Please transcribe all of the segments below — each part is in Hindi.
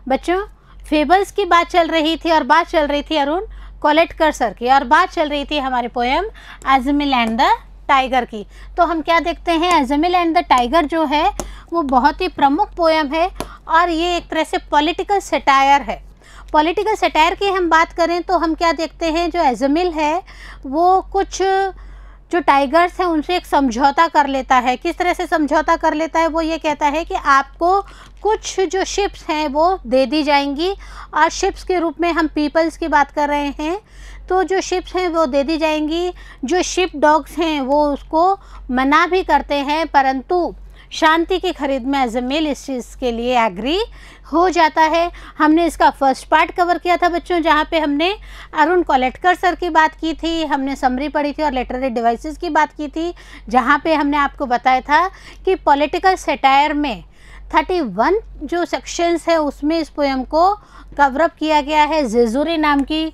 बच्चों फेबल्स की बात चल रही थी और बात चल रही थी अरुण कोलेटकर सर की, और बात चल रही थी हमारी पोएम अज़मिल एंड द टाइगर की। तो हम क्या देखते हैं, अज़मिल एंड द टाइगर जो है वो बहुत ही प्रमुख पोएम है और ये एक तरह से पॉलिटिकल सटायर है। पॉलिटिकल सटायर की हम बात करें तो हम क्या देखते हैं, जो अज़मिल है वो कुछ जो टाइगर्स हैं उनसे एक समझौता कर लेता है। किस तरह से समझौता कर लेता है, वो ये कहता है कि आपको कुछ जो शिप्स हैं वो दे दी जाएंगी, और शिप्स के रूप में हम पीपल्स की बात कर रहे हैं, तो जो शिप्स हैं वो दे दी जाएंगी। जो शिप डॉग्स हैं वो उसको मना भी करते हैं, परंतु शांति की खरीद में अज़मिल इस चीज़ के लिए एग्री हो जाता है। हमने इसका फर्स्ट पार्ट कवर किया था बच्चों, जहाँ पे हमने अरुण कोलेटकर सर की बात की थी, हमने समरी पढ़ी थी और लिटरेरी डिवाइसेस की बात की थी, जहाँ पे हमने आपको बताया था कि पॉलिटिकल सटायर में 31 जो सेक्शंस है उसमें इस पोएम को कवरअप किया गया है। जेजुरी नाम की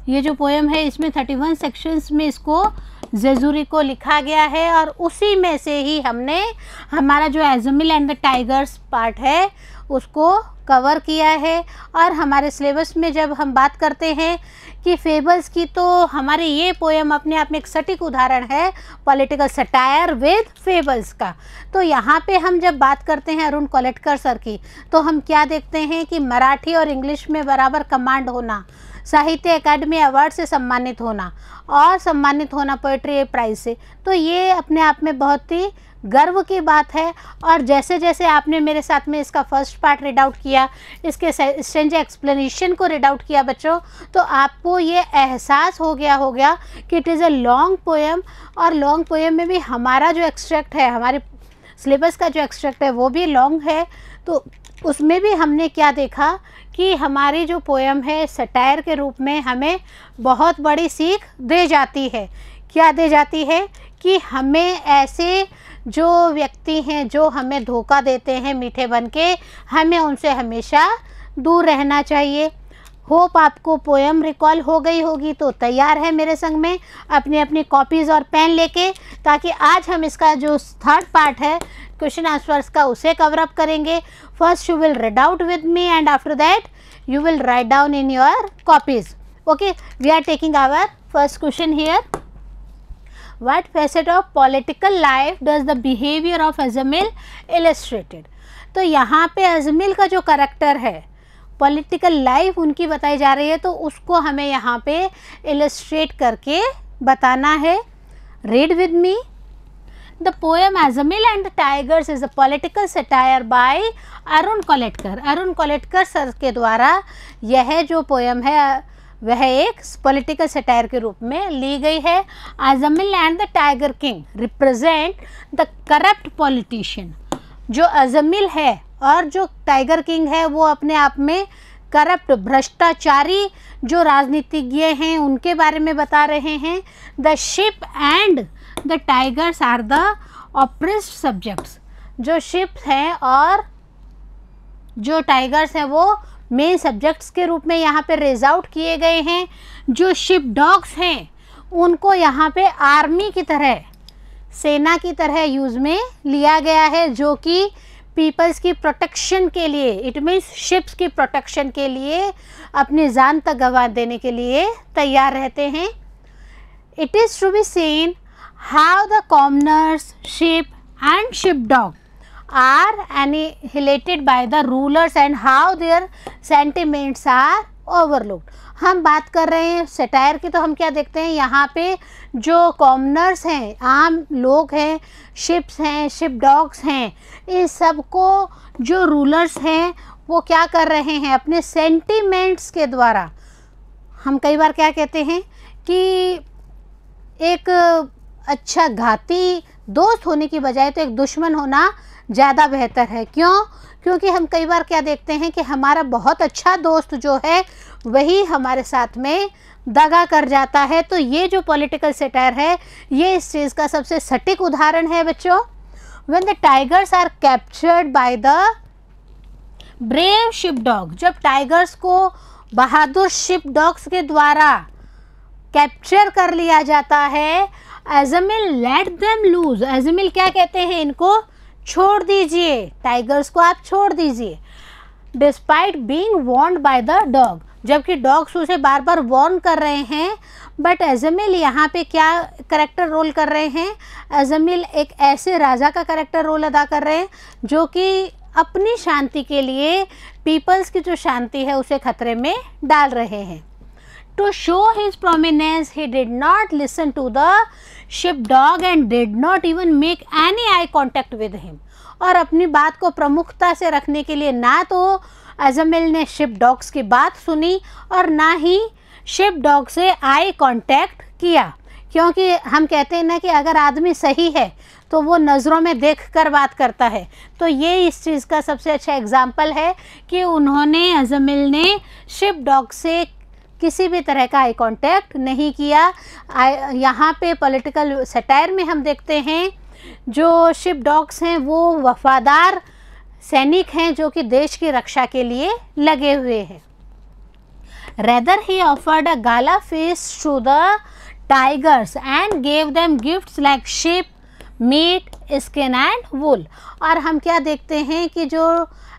ये जो पोएम है इसमें 31 सेक्शंस में इसको जेजुरी को लिखा गया है, और उसी में से ही हमने हमारा जो अज़मिल एंड द टाइगर्स पार्ट है उसको कवर किया है। और हमारे सिलेबस में जब हम बात करते हैं कि फेबल्स की, तो हमारे ये पोएम अपने आप में एक सटीक उदाहरण है पॉलिटिकल सटायर विद फेबल्स का। तो यहाँ पे हम जब बात करते हैं अरुण कोलेटकर सर की, तो हम क्या देखते हैं कि मराठी और इंग्लिश में बराबर कमांड होना, साहित्य अकादमी अवार्ड से सम्मानित होना और सम्मानित होना पोएट्री प्राइज़ से, तो ये अपने आप में बहुत ही गर्व की बात है। और जैसे जैसे आपने मेरे साथ में इसका फर्स्ट पार्ट रीड आउट किया, इसके स्ट्रेंज एक्सप्लेनेशन को रीड आउट किया बच्चों, तो आपको ये एहसास हो गया कि it is a long poem, और लॉन्ग पोएम में भी हमारा जो एक्सट्रैक्ट है, हमारे सिलेबस का जो एक्सट्रैक्ट है वो भी लॉन्ग है। तो उसमें भी हमने क्या देखा कि हमारी जो पोएम है सटायर के रूप में हमें बहुत बड़ी सीख दे जाती है। क्या दे जाती है कि हमें ऐसे जो व्यक्ति हैं जो हमें धोखा देते हैं मीठे बन के, हमें उनसे हमेशा दूर रहना चाहिए। होप आपको पोएम रिकॉल हो गई होगी, तो तैयार है मेरे संग में अपनी अपनी कॉपीज़ और पेन लेके, ताकि आज हम इसका जो थर्ड पार्ट है क्वेश्चन आंसर्स का उसे कवर अप करेंगे। First you will read out with me and after that you will write down in your copies. Okay, we are taking our first question here. What facet of political life does the behavior of अज़मिल illustrated? तो यहाँ पे अज़मिल का जो करेक्टर है, पॉलिटिकल लाइफ उनकी बताई जा रही है, तो उसको हमें यहाँ पे इलस्ट्रेट करके बताना है। Read with me. The poem Ajamil and the tigers is a political satire by Arun Kolatkar. Arun Kolatkar sir के द्वारा यह जो पोएम है वह एक पॉलिटिकल सटायर के रूप में ली गई है। Ajamil and the tiger king represent the corrupt politician. जो अज़मिल है और जो टाइगर किंग है वो अपने आप में करप्ट, भ्रष्टाचारी जो राजनीतिज्ञ हैं उनके बारे में बता रहे हैं। The sheep and the tigers are the oppressed subjects. जो शिप्स हैं और जो टाइगर्स हैं वो मेन सब्जेक्ट्स के रूप में यहाँ पे रेज आउट किए गए हैं। जो शिप डॉग्स हैं उनको यहाँ पे आर्मी की तरह, सेना की तरह यूज़ में लिया गया है, जो कि पीपल्स की प्रोटेक्शन के लिए, इट मीन्स शिप्स की प्रोटेक्शन के लिए अपनी जान तक गंवा देने के लिए तैयार रहते हैं। It is to be seen how the commoners, sheep and sheepdog are annihilated by the rulers and how their sentiments are overlooked। हम बात कर रहे हैं सटायर की, तो हम क्या देखते हैं यहाँ पे जो कॉमनर्स हैं, आम लोग हैं, शिप्स हैं, शिप डॉग्स हैं, इन सबको जो रूलर्स हैं वो क्या कर रहे हैं, अपने सेंटिमेंट्स के द्वारा। हम कई बार क्या कहते हैं कि एक अच्छा घाती दोस्त होने की बजाय तो एक दुश्मन होना ज़्यादा बेहतर है। क्यों? क्योंकि हम कई बार क्या देखते हैं कि हमारा बहुत अच्छा दोस्त जो है वही हमारे साथ में दगा कर जाता है। तो ये जो पॉलिटिकल सटायर है ये इस चीज़ का सबसे सटीक उदाहरण है बच्चों। When the tigers are captured by the brave sheep dog, जब टाइगर्स को बहादुर शिप डॉग्स के द्वारा कैप्चर कर लिया जाता है, अज़मिल लेट देम लूज। अज़मिल क्या कहते हैं, इनको छोड़ दीजिए, टाइगर्स को आप छोड़ दीजिए। Despite being warned by the dog, जबकि डॉग्स उसे बार बार वार्न कर रहे हैं। बट अज़मिल यहाँ पे क्या करेक्टर रोल कर रहे हैं? अज़मिल एक ऐसे राजा का करेक्टर रोल अदा कर रहे हैं जो कि अपनी शांति के लिए पीपल्स की जो शांति है उसे खतरे में डाल रहे हैं। To show his prominence he did not listen to the sheep dog and did not even make any eye contact with him, और अपनी बात को प्रमुखता से रखने के लिए ना तो अज़मिल ने शिप डॉग्स की बात सुनी और ना ही शिप डॉग से आई कांटेक्ट किया, क्योंकि हम कहते हैं ना कि अगर आदमी सही है तो वो नज़रों में देखकर बात करता है। तो ये इस चीज़ का सबसे अच्छा एग्जाम्पल है कि उन्होंने, अज़मिल ने शिप डॉग से किसी भी तरह का आई कांटेक्ट नहीं किया। यहाँ पे पॉलिटिकल सटायर में हम देखते हैं जो शिप डॉग्स हैं वो वफादार सैनिक हैं जो कि देश की रक्षा के लिए लगे हुए हैं। Rather he offered a gala feast to the tigers and gave them gifts like sheep, meat, skin and wool। और हम क्या देखते हैं कि जो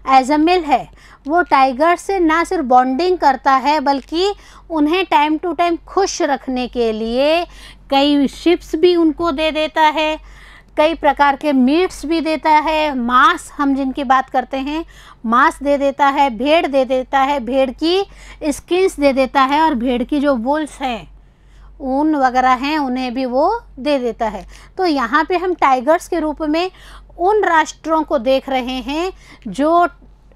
अज़मिल है वो टाइगर से ना सिर्फ बॉन्डिंग करता है बल्कि उन्हें टाइम टू टाइम खुश रखने के लिए कई शिप्स भी उनको दे देता है, कई प्रकार के मीट्स भी देता है, मांस हम जिनकी बात करते हैं मांस दे देता है, भेड़ दे देता है, भेड़ की स्किन्स दे देता है, और भेड़ की जो वुल्स हैं, ऊन वगैरह हैं, उन्हें भी वो दे देता है। तो यहाँ पे हम टाइगर्स के रूप में उन राष्ट्रों को देख रहे हैं जो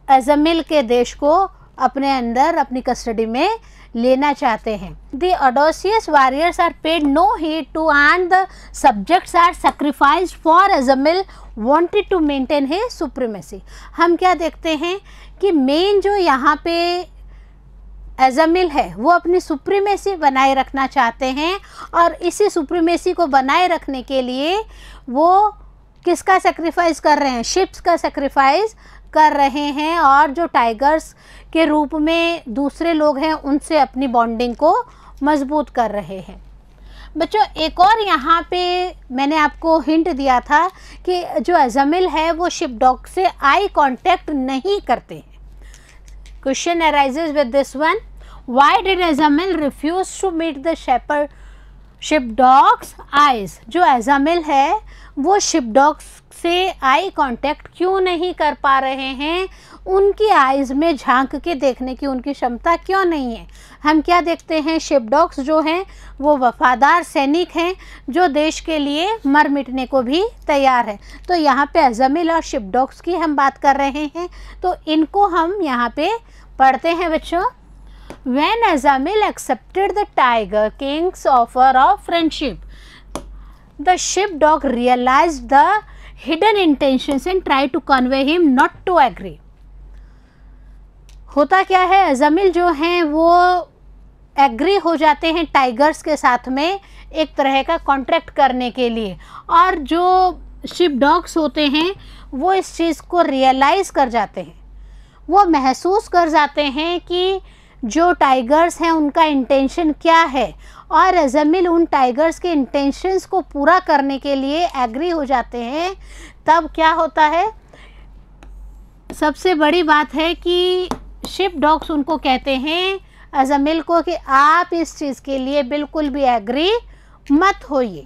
अज़मिल के देश को अपने अंदर, अपनी कस्टडी में लेना चाहते हैं। The audacious warriors are paid no heed to and the subjects are sacrificed for Azamil wanted to maintain his supremacy। हम क्या देखते हैं कि मेन जो यहाँ पे अज़मिल है वो अपनी सुप्रीमेसी बनाए रखना चाहते हैं, और इसी सुप्रीमेसी को बनाए रखने के लिए वो किसका सेक्रीफाइस कर रहे हैं? शिप्स का सेक्रीफाइस कर रहे हैं, और जो टाइगर्स के रूप में दूसरे लोग हैं उनसे अपनी बॉन्डिंग को मजबूत कर रहे हैं। बच्चों एक और यहाँ पे मैंने आपको हिंट दिया था कि जो अज़मिल है वो शिप डॉग से आई कांटेक्ट नहीं करते हैं। Question arises with this one, why did Ajamil refuse to meet the shepherd sheep dogs eyes? जो अज़मिल है वो शिप डॉग्स से आई कांटेक्ट क्यों नहीं कर पा रहे हैं? उनकी आइज़ में झांक के देखने की उनकी क्षमता क्यों नहीं है? हम क्या देखते हैं, शिप डॉग्स जो हैं वो वफादार सैनिक हैं जो देश के लिए मर मिटने को भी तैयार है। तो यहाँ पे अज़मिल और शिप डॉग्स की हम बात कर रहे हैं, तो इनको हम यहाँ पे पढ़ते हैं बच्चों। When Azamil accepted the Tiger King's offer of friendship, the sheepdog realized the hidden intentions and tried to convey him not to agree। होता क्या है, अज़मिल जो हैं वो एग्री हो जाते हैं टाइगर्स के साथ में एक तरह का कॉन्ट्रैक्ट करने के लिए, और जो शिप डॉग्स होते हैं वो इस चीज़ को रियलाइज़ कर जाते हैं, वो महसूस कर जाते हैं कि जो टाइगर्स हैं उनका इंटेंशन क्या है, और अज़मिल उन टाइगर्स के इंटेंशंस को पूरा करने के लिए एग्री हो जाते हैं। तब क्या होता है, सबसे बड़ी बात है कि शिप डॉग्स उनको कहते हैं अज़मिल को कि आप इस चीज़ के लिए बिल्कुल भी एग्री मत होइए।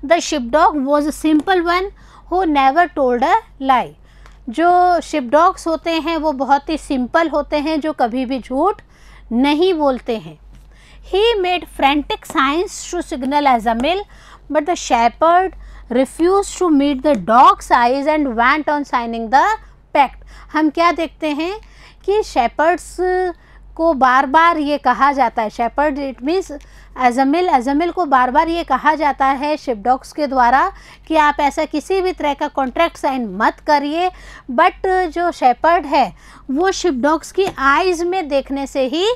The sheep dog was a simple one who never told a lie. जो शिप डॉग्स होते हैं वो बहुत ही सिंपल होते हैं जो कभी भी झूठ नहीं बोलते हैं। He made frantic signs to signal Ajamil but the shepherd refuse to meet the dogs eyes and went on signing the pact. हम क्या देखते हैं कि शेपर्ड्स को बार बार ये कहा जाता है, शेपर्ड इट मीन्स अज़मिल को बार बार ये कहा जाता है शिप डॉग्स के द्वारा कि आप ऐसा किसी भी तरह का कॉन्ट्रैक्ट साइन मत करिए, बट जो शेपर्ड है वो शिप डॉग्स की आइज़ में देखने से ही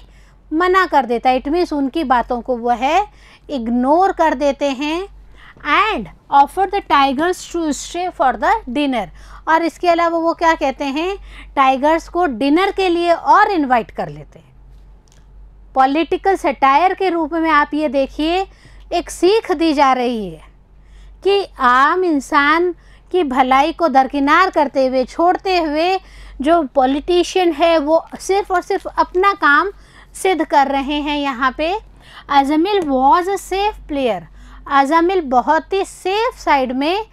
मना कर देता है। इट मीन्स उनकी बातों को वो है इग्नोर कर देते हैं। And offer the tigers to stay for the dinner, और इसके अलावा वो क्या कहते हैं, टाइगर्स को डिनर के लिए और इनवाइट कर लेते हैं। पॉलिटिकल सटायर के रूप में आप ये देखिए एक सीख दी जा रही है कि आम इंसान की भलाई को दरकिनार करते हुए, छोड़ते हुए जो पॉलिटिशियन है वो सिर्फ और सिर्फ अपना काम सिद्ध कर रहे हैं। यहाँ पे अज़ामिल वॉज अ सेफ प्लेयर, अज़ामिल बहुत ही सेफ साइड में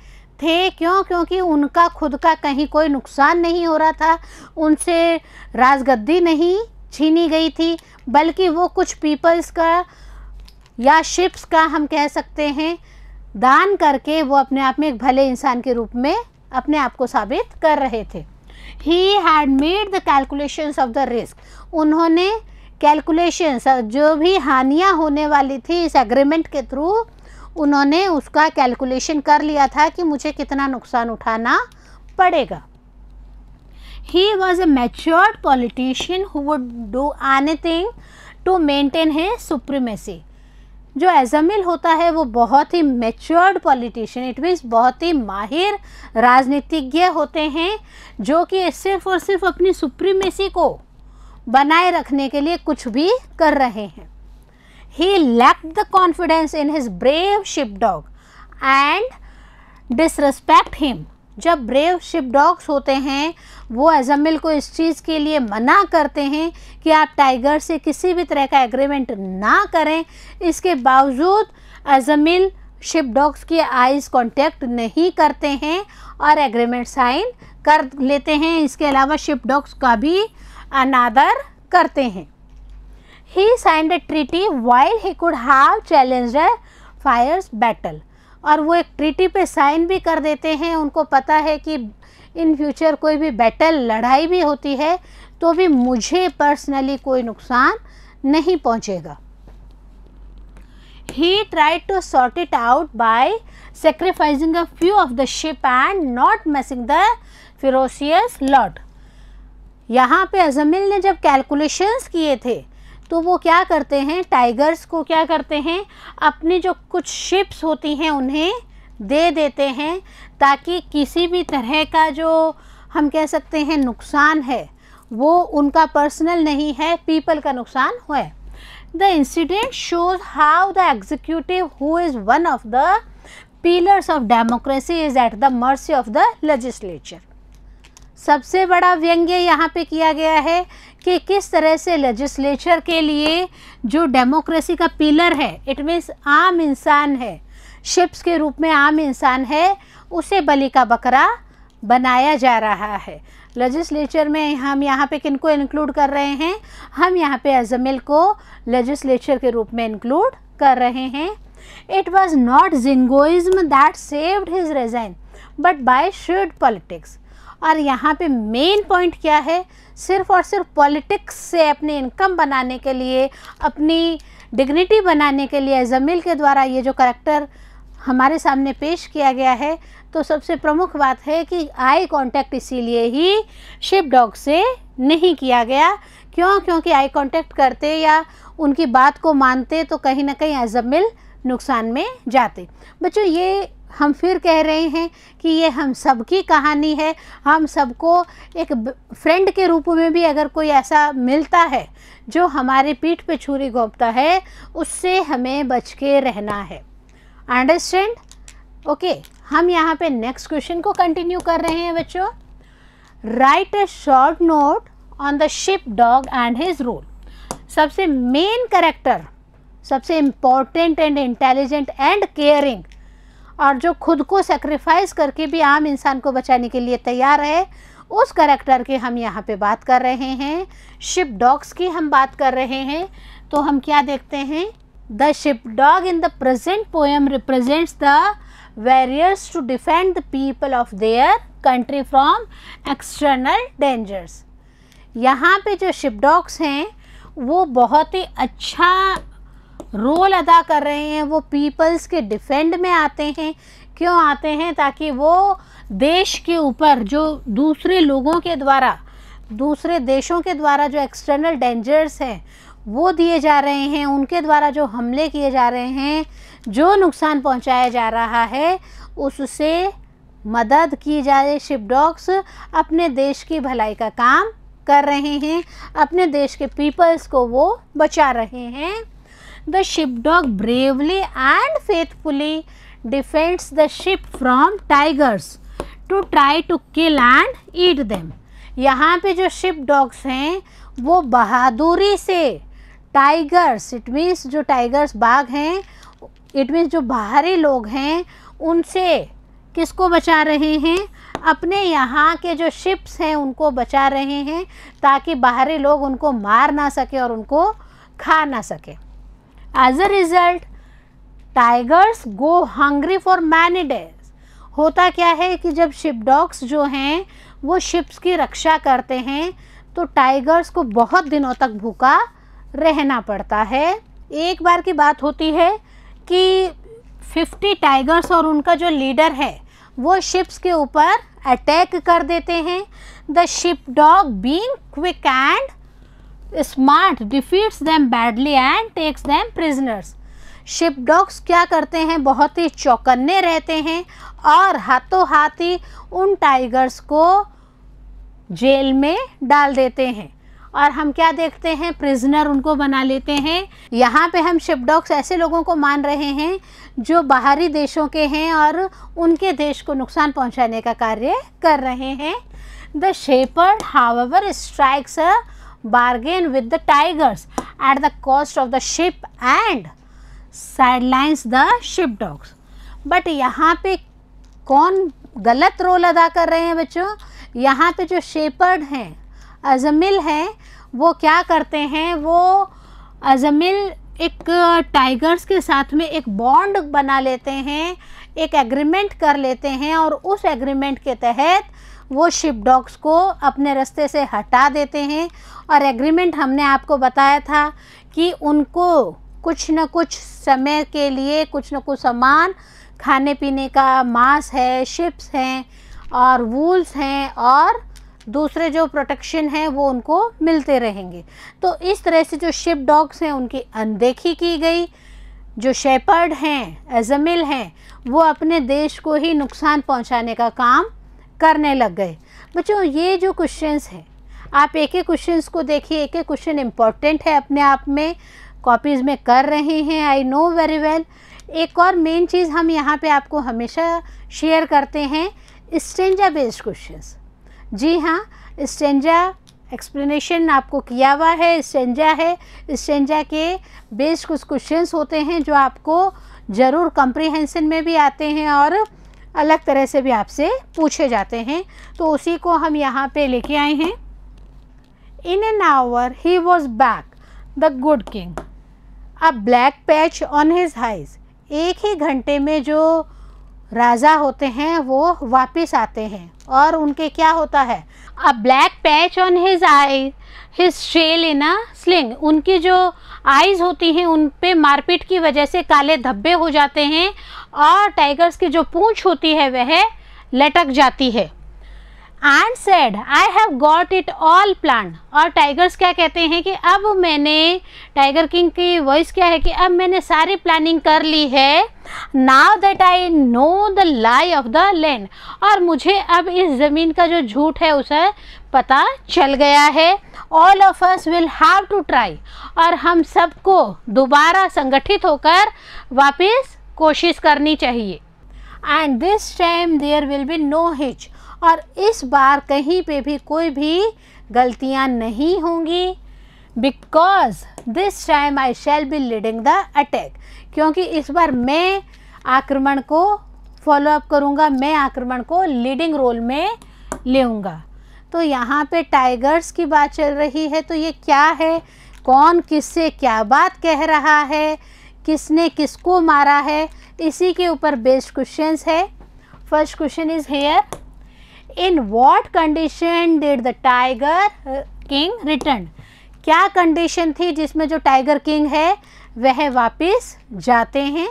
थे। क्यों? क्योंकि उनका खुद का कहीं कोई नुकसान नहीं हो रहा था, उनसे राजगद्दी नहीं छीनी गई थी, बल्कि वो कुछ पीपल्स का या शिप्स का हम कह सकते हैं दान करके वो अपने आप में एक भले इंसान के रूप में अपने आप को साबित कर रहे थे। He had made the calculations of the risk, उन्होंने कैलकुलेशंस, जो भी हानियाँ होने वाली थी इस एग्रीमेंट के थ्रू, उन्होंने उसका कैलकुलेशन कर लिया था कि मुझे कितना नुकसान उठाना पड़ेगा। He was a matured politician who would do anything to maintain his supremacy. जो अज़ामिल होता है वो बहुत ही मैच्योर्ड पॉलिटिशियन, इट मीन्स बहुत ही माहिर राजनीतिज्ञ होते हैं, जो कि सिर्फ और सिर्फ अपनी सुप्रीमेसी को बनाए रखने के लिए कुछ भी कर रहे हैं। He lacked the confidence in his brave sheepdog and disrespect him. जब ब्रेव शिप डॉग्स होते हैं वो अज़ामिल को इस चीज़ के लिए मना करते हैं कि आप टाइगर से किसी भी तरह का एग्रीमेंट ना करें। इसके बावजूद अज़ामिल शिप डॉग्स के आइज़ कांटेक्ट नहीं करते हैं और एग्रीमेंट साइन कर लेते हैं। इसके अलावा शिप डॉग्स का भी अनादर करते हैं। He signed a treaty while he could have challenged a fierce battle. और वो एक ट्रीटी पे साइन भी कर देते हैं। उनको पता है कि इन फ्यूचर कोई भी बैटल, लड़ाई भी होती है तो भी मुझे पर्सनली कोई नुकसान नहीं पहुंचेगा। He tried to sort it out by sacrificing a few of the sheep and not messing the ferocious lot. यहाँ पे अज़ामिल ने जब कैलकुलेशंस किए थे तो वो क्या करते हैं, टाइगर्स को क्या करते हैं, अपनी जो कुछ शिप्स होती हैं उन्हें दे देते हैं, ताकि किसी भी तरह का जो हम कह सकते हैं नुकसान है वो उनका पर्सनल नहीं है, पीपल का नुकसान हुआ है। The incident shows how the executive who is one of the pillars of democracy is at the mercy of the legislature. सबसे बड़ा व्यंग्य यहाँ पे किया गया है कि किस तरह से लेजिस्लेचर के लिए जो डेमोक्रेसी का पिलर है, इट मीन्स आम इंसान है, शिप्स के रूप में आम इंसान है, उसे बलि का बकरा बनाया जा रहा है। लेजिस्लेचर में हम यहाँ पे किनको इंक्लूड कर रहे हैं, हम यहाँ पे अज़ामिल को लेजिस्लेचर के रूप में इंक्लूड कर रहे हैं। It was not jingoism that saved his regime but by shrewd politics. और यहाँ पे मेन पॉइंट क्या है, सिर्फ और सिर्फ पॉलिटिक्स से अपनी इनकम बनाने के लिए, अपनी डिग्निटी बनाने के लिए अज़ामिल के द्वारा ये जो करैक्टर हमारे सामने पेश किया गया है, तो सबसे प्रमुख बात है कि आई कांटेक्ट इसीलिए ही शिप डॉग से नहीं किया गया। क्यों? क्योंकि आई कांटेक्ट करते या उनकी बात को मानते तो कहीं ना कहीं अज़ामिल नुकसान में जाते। बच्चों, ये हम फिर कह रहे हैं कि ये हम सबकी कहानी है। हम सबको एक फ्रेंड के रूप में भी अगर कोई ऐसा मिलता है जो हमारे पीठ पे छुरी घोंपता है, उससे हमें बच के रहना है। अंडरस्टैंड? ओके, हम यहाँ पे नेक्स्ट क्वेश्चन को कंटिन्यू कर रहे हैं बच्चों। Write a short note on the sheep dog and his role. सबसे मेन कैरेक्टर, सबसे important and intelligent and caring, और जो खुद को सेक्रीफाइस करके भी आम इंसान को बचाने के लिए तैयार है, उस कैरेक्टर की हम यहाँ पे बात कर रहे हैं। शिप डॉग्स की हम बात कर रहे हैं। तो हम क्या देखते हैं, the sheep dog in the present poem represents the warriors to defend the people of their country from external dangers. यहाँ पे जो शिप डॉग्स हैं वो बहुत ही अच्छा रोल अदा कर रहे हैं। वो पीपल्स के डिफेंड में आते हैं। क्यों आते हैं? ताकि वो देश के ऊपर जो दूसरे लोगों के द्वारा, दूसरे देशों के द्वारा जो एक्सटर्नल डेंजर्स हैं वो दिए जा रहे हैं, उनके द्वारा जो हमले किए जा रहे हैं, जो नुकसान पहुंचाया जा रहा है, उससे मदद की जाए। शिप डॉग्स अपने देश की भलाई का काम कर रहे हैं, अपने देश के पीपल्स को वो बचा रहे हैं। The sheepdog bravely and faithfully defends the sheep from tigers to try to kill and eat them. यहाँ पे जो शिप डॉग्स हैं वो बहादुरी से टाइगर्स, इट मीन्स जो टाइगर्स बाघ हैं, इट मीन्स जो बाहरी लोग हैं उनसे किसको बचा रहे हैं, अपने यहाँ के जो शिप्स हैं उनको बचा रहे हैं, ताकि बाहरी लोग उनको मार ना सके और उनको खा ना सके। As a result tigers go hungry for many days. होता क्या है कि जब शिप डॉग्स जो हैं वो शिप्स की रक्षा करते हैं तो टाइगर्स को बहुत दिनों तक भूखा रहना पड़ता है। एक बार की बात होती है कि 50 टाइगर्स और उनका जो लीडर है वो शिप्स के ऊपर अटैक कर देते हैं। The sheep dog being quick and smart defeats them badly and takes them prisoners. Sheep dogs क्या करते हैं, बहुत ही चौकन्ने रहते हैं और हाथों हाथ ही उन टाइगर्स को जेल में डाल देते हैं और हम क्या देखते हैं, प्रिजनर उनको बना लेते हैं। यहाँ पे हम शिप डॉग्स ऐसे लोगों को मान रहे हैं जो बाहरी देशों के हैं और उनके देश को नुकसान पहुँचाने का कार्य कर रहे हैं। The shepherd however strikes a bargain with the tigers at the cost of the sheep and sidelines the sheep dogs. But यहाँ पे कौन गलत रोल अदा कर रहे हैं बच्चों, यहाँ पे जो शेपर्ड हैं, अजमिल हैं, वो क्या करते हैं, वो अजमिल एक टाइगर्स के साथ में एक बॉन्ड बना लेते हैं, एक एग्रीमेंट कर लेते हैं और उस एग्रीमेंट के तहत वो शिप डॉग्स को अपने रास्ते से हटा देते हैं। और एग्रीमेंट हमने आपको बताया था कि उनको कुछ न कुछ समय के लिए कुछ न कुछ सामान, खाने पीने का मांस है, शिप्स हैं और वूल्स हैं और दूसरे जो प्रोटेक्शन है वो उनको मिलते रहेंगे। तो इस तरह से जो शिप डॉग्स हैं उनकी अनदेखी की गई। जो शेपर्ड हैं, अजमिल हैं, वो अपने देश को ही नुकसान पहुंचाने का काम करने लग गए। बच्चों ये जो क्वेश्चंस हैं, आप एक एक क्वेश्चंस को देखिए, एक एक क्वेश्चन इम्पॉर्टेंट है अपने आप में, कॉपीज़ में कर रहे हैं, आई नो वेरी वेल। एक और मेन चीज़ हम यहाँ पे आपको हमेशा शेयर करते हैं, स्टेंजा बेस्ड क्वेश्चंस। जी हाँ, स्टेंजा एक्सप्लेनेशन आपको किया हुआ है, स्टेंजा है, स्टेंजा के बेस्ड कुछ क्वेश्चंस होते हैं जो आपको ज़रूर कम्प्रीहेंशन में भी आते हैं और अलग तरह से भी आपसे पूछे जाते हैं। तो उसी को हम यहाँ पे लेके आए हैं। In an hour he was back the good king, a black patch on his eyes. एक ही घंटे में जो राजा होते हैं वो वापस आते हैं और उनके क्या होता है, a black patch on his eye, his shell in a sling. उनकी जो आइज़ होती हैं उन पे मारपीट की वजह से काले धब्बे हो जाते हैं और टाइगर्स की जो पूंछ होती है वह लटक जाती है। And said I have got it all plan. और टाइगर्स क्या कहते हैं कि अब मैंने, टाइगर किंग की वॉइस क्या है कि अब मैंने सारी प्लानिंग कर ली है। Now that I know the lie of the land. और मुझे अब इस ज़मीन का जो झूठ है उसे पता चल गया है। All of us will have to try. और हम सबको दोबारा संगठित होकर वापस कोशिश करनी चाहिए। And this time there will be no hitch. और इस बार कहीं पे भी कोई भी गलतियां नहीं होंगी। Because this time I shall be leading the attack. क्योंकि इस बार मैं आक्रमण को फॉलो अप करूँगा, मैं आक्रमण को लीडिंग रोल में लेऊँगा। तो यहाँ पे टाइगर्स की बात चल रही है। तो ये क्या है, कौन किससे क्या बात कह रहा है, किसने किसको मारा है, इसी के ऊपर बेस्ड क्वेश्चंस है। First question is here, in what condition did the tiger king return. क्या कंडीशन थी जिसमें जो टाइगर किंग है वह वापस जाते हैं।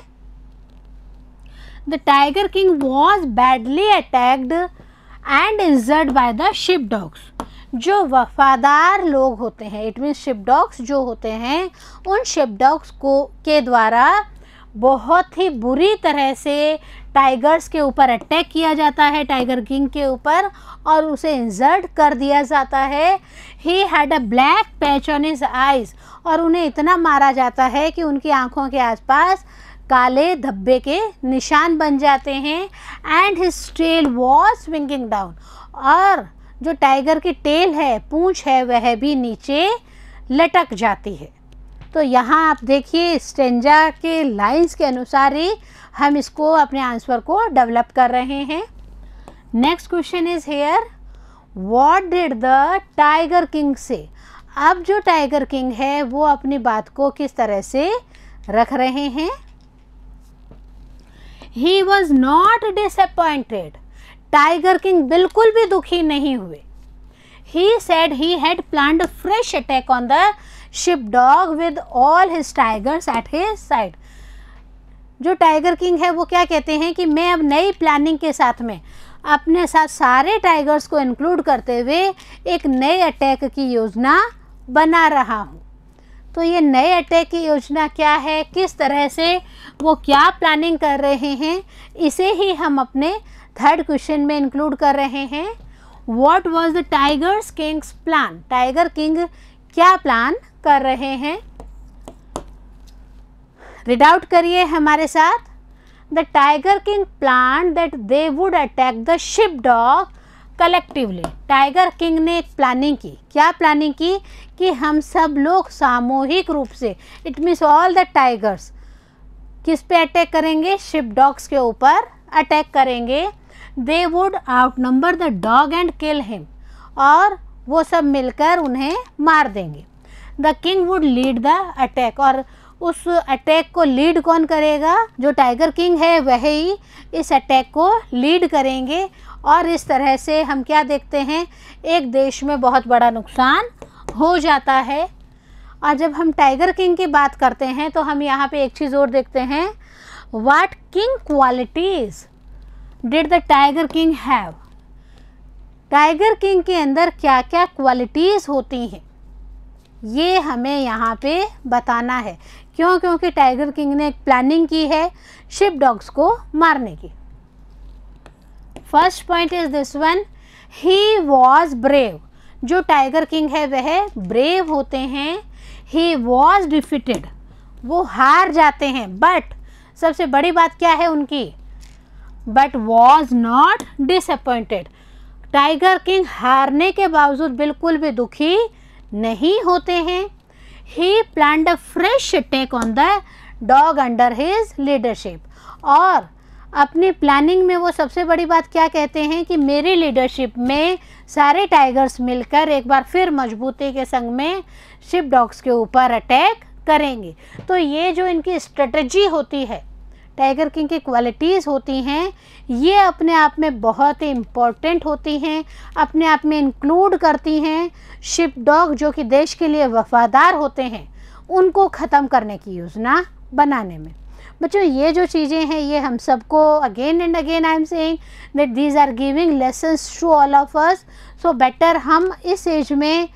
The tiger king was badly attacked and injured by the sheep dogs. जो वफादार लोग होते हैं, इट मीन्स शिप डॉग्स जो होते हैं, उन शिप डॉग्स को के द्वारा बहुत ही बुरी तरह से टाइगर्स के ऊपर अटैक किया जाता है, टाइगर किंग के ऊपर, और उसे इंजर्ड कर दिया जाता है। He had a black patch on his eyes. और उन्हें इतना मारा जाता है कि उनकी आँखों के आसपास काले धब्बे के निशान बन जाते हैं। And his tail was swinging down. और जो टाइगर की टेल है, पूंछ है, वह भी नीचे लटक जाती है। तो यहाँ आप देखिए स्टेंजा के लाइंस के अनुसार ही हम इसको अपने आंसर को डेवलप कर रहे हैं। Next question is here, what did the tiger king से। अब जो टाइगर किंग है वो अपनी बात को किस तरह से रख रहे हैं। He was not disappointed, tiger king बिल्कुल भी दुखी नहीं हुए। He said he had planned fresh attack on the sheep dog with all his tigers at his side. जो टाइगर किंग है वो क्या कहते हैं कि मैं अब नई प्लानिंग के साथ में अपने साथ सारे टाइगर्स को इंक्लूड करते हुए एक नए अटैक की योजना बना रहा हूँ। तो ये नए अटैक की योजना क्या है, किस तरह से वो क्या प्लानिंग कर रहे हैं, इसे ही हम अपने थर्ड क्वेश्चन में इंक्लूड कर रहे हैं। What was the tigers Kings plan, tiger king क्या प्लान कर रहे हैं। रीड आउट करिए हमारे साथ। The tiger king plan that they would attack the sheep dog collectively. Tiger king ने एक प्लानिंग की, क्या प्लानिंग की कि हम सब लोग सामूहिक रूप से, it means all the tigers, किस पे अटैक करेंगे, शिप डॉग्स के ऊपर अटैक करेंगे। They wood out number the dog and kill him, और वो सब मिलकर उन्हें मार देंगे। The king would lead the attack, और उस अटैक को लीड कौन करेगा, जो टाइगर किंग है वह ही इस अटैक को लीड करेंगे। और इस तरह से हम क्या देखते हैं, एक देश में बहुत बड़ा नुकसान हो जाता है। और जब हम टाइगर किंग की बात करते हैं तो हम यहाँ पे एक चीज़ और देखते हैं, what king qualities did the tiger king have. Tiger king के अंदर क्या क्या क्वालिटीज़ होती हैं, ये हमें यहाँ पे बताना है। क्यों? क्योंकि टाइगर किंग ने एक प्लानिंग की है शिप डॉग्स को मारने की। First point is this one, he was brave. जो टाइगर किंग है वह ब्रेव होते हैं। ही वॉज डिफीटेड, वो हार जाते हैं। बट सबसे बड़ी बात क्या है उनकी, but was not disappointed. Tiger king हारने के बावजूद बिल्कुल भी दुखी नहीं होते हैं। He planned a fresh attack on the dog under his leadership, और अपनी प्लानिंग में वो सबसे बड़ी बात क्या कहते हैं कि मेरी लीडरशिप में सारे टाइगर्स मिलकर एक बार फिर मजबूती के संग में शिप डॉग्स के ऊपर अटैक करेंगे। तो ये जो इनकी स्ट्रेटजी होती है, टाइगर किंग की क्वालिटीज़ होती हैं, ये अपने आप में बहुत ही इम्पॉर्टेंट होती हैं, अपने आप में इंक्लूड करती हैं शिप डॉग जो कि देश के लिए वफादार होते हैं, उनको ख़त्म करने की योजना बनाने में। बच्चों ये जो चीज़ें हैं ये हम सबको again and again I am saying that these are giving lessons to all of us. So better हम इस एज में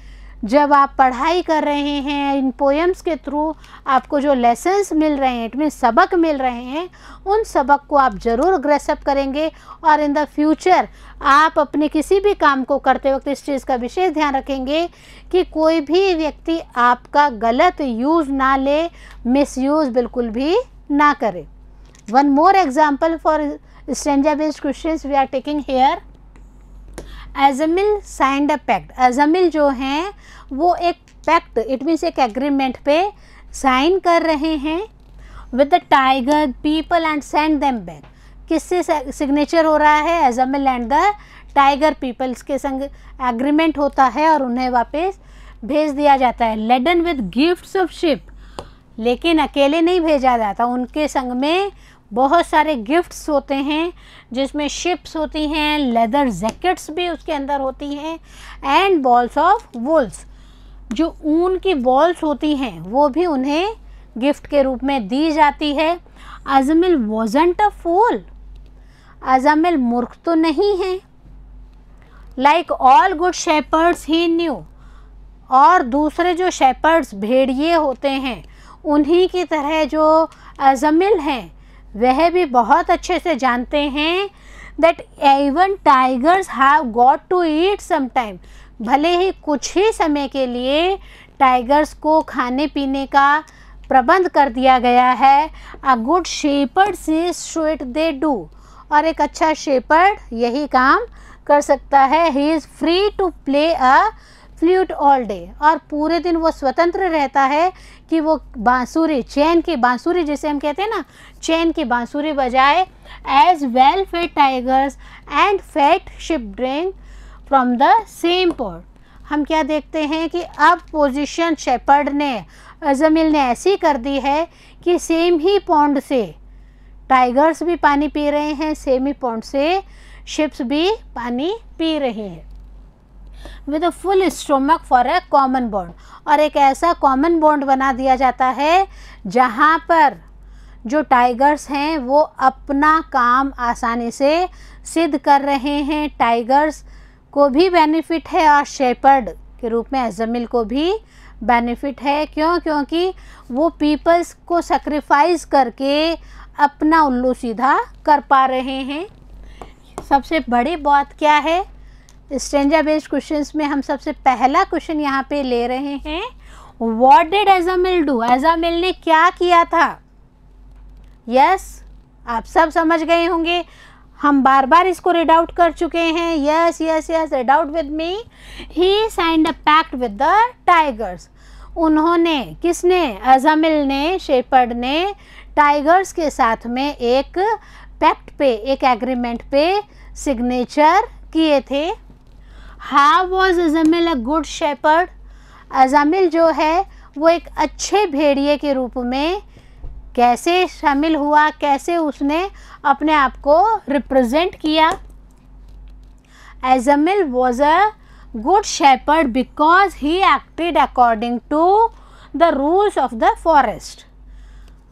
जब आप पढ़ाई कर रहे हैं, इन पोएम्स के थ्रू आपको जो लेसन्स मिल रहे हैं, इट मीन सबक मिल रहे हैं, उन सबक को आप ज़रूर ग्रेसअप करेंगे। और इन द फ्यूचर आप अपने किसी भी काम को करते वक्त इस चीज़ का विशेष ध्यान रखेंगे कि कोई भी व्यक्ति आपका गलत यूज़ ना ले, मिसयूज़ बिल्कुल भी ना करे। One more example for stanza based questions we are taking here. Ajamil signed a pact. Ajamil जो हैं वो एक पैक्ट, इट मीन्स एक एग्रीमेंट पे साइन कर रहे हैं with the tiger people and send them back. किससे सिग्नेचर हो रहा है? Ajamil and the tiger peoples के संग एग्रीमेंट होता है और उन्हें वापस भेज दिया जाता है। Laden with gifts of sheep, लेकिन अकेले नहीं भेजा जाता, उनके संग में बहुत सारे गिफ्ट्स होते हैं जिसमें शिप्स होती हैं, लेदर जैकेट्स भी उसके अंदर होती हैं, एंड बॉल्स ऑफ वुल्स, जो ऊन की बॉल्स होती हैं वो भी उन्हें गिफ्ट के रूप में दी जाती है। अज़मिल वॉजंट अ फूल, अज़मिल मूर्ख तो नहीं है। लाइक ऑल गुड शेपर्ड्स ही न्यू, और दूसरे जो शेपर्ड्स भेड़िए होते हैं उन्हीं की तरह जो अज़मिल हैं वह भी बहुत अच्छे से जानते हैं that even tigers have got to eat some time. भले ही कुछ ही समय के लिए टाइगर्स को खाने पीने का प्रबंध कर दिया गया है। A good shepherd sees to it they do, और एक अच्छा शेपर्ड यही काम कर सकता है। He is free to play a flute all day, और पूरे दिन वो स्वतंत्र रहता है कि वो बांसुरी, चैन की बांसुरी जिसे हम कहते हैं ना, चैन की बांसुरी बजाए। As well fed tigers and fat sheep drink from the same pot. हम क्या देखते हैं कि अब पोजीशन शेपर्ड ने, अज़मिल ने ऐसी कर दी है कि सेम ही पॉन्ड से टाइगर्स भी पानी पी रहे हैं, सेम ही पॉन्ड से शिप्स भी पानी पी रही हैं। With a full stomach for a common bond, और एक ऐसा कॉमन बॉन्ड बना दिया जाता है जहाँ पर जो टाइगर्स हैं वो अपना काम आसानी से सिद्ध कर रहे हैं। टाइगर्स को भी बेनिफिट है और शेपर्ड के रूप में अज़मिल को भी बेनिफिट है। क्यों? क्योंकि वो पीपल्स को सेक्रीफाइस करके अपना उल्लू सीधा कर पा रहे हैं। सबसे बड़ी बात क्या है, स्ट्रेंजा बेस्ड क्वेश्चंस में हम सबसे पहला क्वेश्चन यहाँ पे ले रहे हैं, व्हाट डिड अज़मिल डू? अज़मिल ने क्या किया था? यस, आप सब समझ गए होंगे, हम बार बार इसको रीड आउट कर चुके हैं। Yes yes yes, read out with me. He signed a pact with the tigers. उन्होंने, किसने? अज़मिल ने, शेपर्ड ने टाइगर्स के साथ में एक पैक्ट पे, एक एग्रीमेंट पे सिग्नेचर किए थे। How was Ajamil a good shepherd? Ajamil जो है वो एक अच्छे भेड़िए के रूप में कैसे शामिल हुआ, कैसे उसने अपने आप को रिप्रेजेंट किया? Ajamil was a good shepherd because he acted according to the rules of the forest.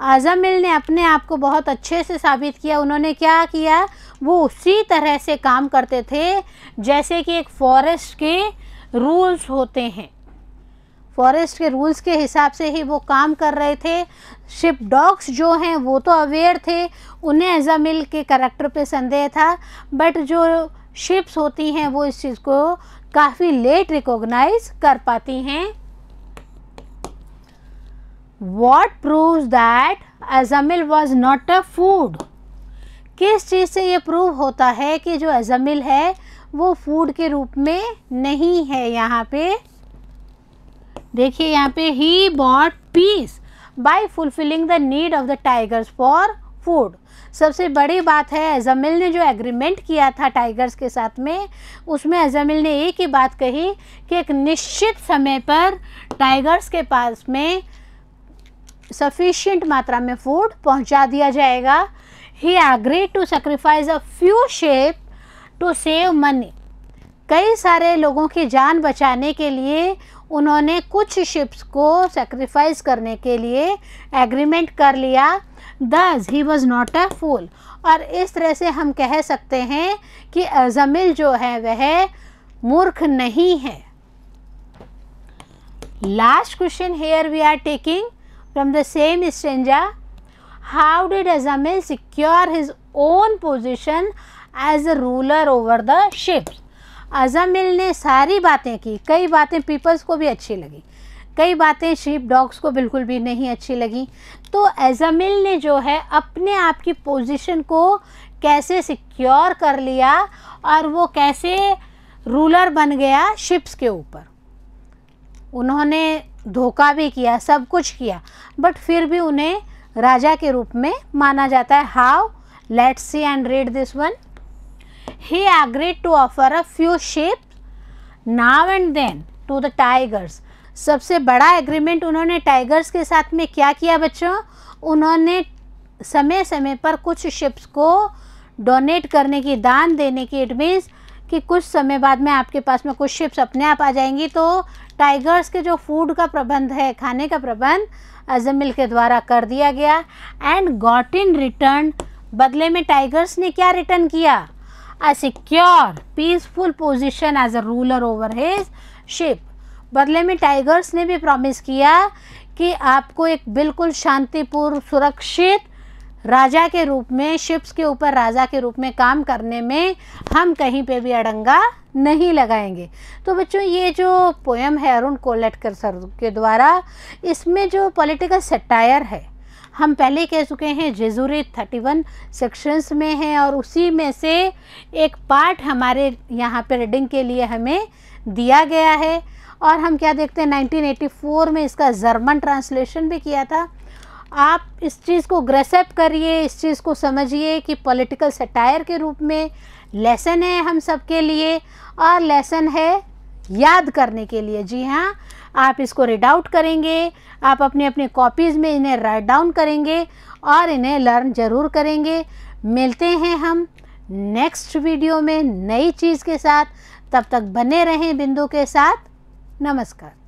Ajamil ने अपने आप को बहुत अच्छे से साबित किया। उन्होंने क्या किया? वो उसी तरह से काम करते थे जैसे कि एक फॉरेस्ट के रूल्स होते हैं। फॉरेस्ट के रूल्स के हिसाब से ही वो काम कर रहे थे। शिप डॉग्स जो हैं वो तो अवेयर थे, उन्हें अज़मिल के करैक्टर पे संदेह था, बट जो शिप्स होती हैं वो इस चीज़ को काफ़ी लेट रिकॉग्नाइज कर पाती हैं। What proves that अज़मिल was not a food? किस चीज़ से ये प्रूव होता है कि जो अज़मिल है वो फूड के रूप में नहीं है? यहाँ पे देखिए, यहाँ पे he bought peace by fulfilling the need of the tigers for food. सबसे बड़ी बात है, अज़मिल ने जो एग्रीमेंट किया था टाइगर्स के साथ में, उसमें अज़मिल ने एक ही बात कही कि एक निश्चित समय पर टाइगर्स के पास में सफिशिएंट मात्रा में फूड पहुंचा दिया जाएगा। He agreed to sacrifice a few sheep to save money. कई सारे लोगों की जान बचाने के लिए उन्होंने कुछ शिप्स को सेक्रीफाइस करने के लिए एग्रीमेंट कर लिया। दस ही वॉज नॉट अ फूल। और इस तरह से हम कह सकते हैं कि अज़मिल जो है वह मूर्ख नहीं है। Last question here we are taking from the same stanza. How did Azmil secure his own position as a ruler over the ships? अज़मिल ने सारी बातें की, कई बातें पीपल्स को भी अच्छी लगी, कई बातें शीप डॉग्स को बिल्कुल भी नहीं अच्छी लगी। तो अज़मिल ने जो है अपने आप की पोजीशन को कैसे सिक्योर कर लिया और वो कैसे रूलर बन गया शिप्स के ऊपर। उन्होंने धोखा भी किया, सब कुछ किया, बट फिर भी उन्हें राजा के रूप में माना जाता है। How? Let's see and read this one. He agreed to offer a few sheeps now and then to the tigers. सबसे बड़ा एग्रीमेंट उन्होंने टाइगर्स के साथ में क्या किया बच्चों? उन्होंने समय समय पर कुछ शिप्स को डोनेट करने की, दान देने की। इट मीन्स कि कुछ समय बाद में आपके पास में कुछ शिप्स अपने आप आ जाएंगी, तो टाइगर्स के जो फूड का प्रबंध है, खाने का प्रबंध अज़मिल के द्वारा कर दिया गया। एंड गॉट इन रिटर्न, बदले में टाइगर्स ने क्या रिटर्न किया? A secure peaceful position as a ruler over his sheep. बदले में टाइगर्स ने भी प्रॉमिस किया कि आपको एक बिल्कुल शांतिपूर्ण, सुरक्षित राजा के रूप में, शिप्स के ऊपर राजा के रूप में काम करने में हम कहीं पे भी अड़ंगा नहीं लगाएंगे। तो बच्चों, ये जो पोएम है अरुण कोलेटकर सर के द्वारा, इसमें जो पॉलिटिकल सटायर है, हम पहले कह चुके हैं जेजुरिट 31 सेक्शंस में है और उसी में से एक पार्ट हमारे यहाँ पे रीडिंग के लिए हमें दिया गया है। और हम क्या देखते हैं 1984 में इसका जर्मन ट्रांसलेशन भी किया था। आप इस चीज़ को ग्रेसअप करिए, इस चीज़ को समझिए कि पॉलिटिकल सटायर के रूप में लेसन है हम सब के लिए और लेसन है याद करने के लिए। जी हाँ, आप इसको रीड आउट करेंगे, आप अपने अपने कॉपीज़ में इन्हें राइट डाउन करेंगे और इन्हें लर्न ज़रूर करेंगे। मिलते हैं हम नेक्स्ट वीडियो में नई चीज़ के साथ। तब तक बने रहें बिंदु के साथ। नमस्कार।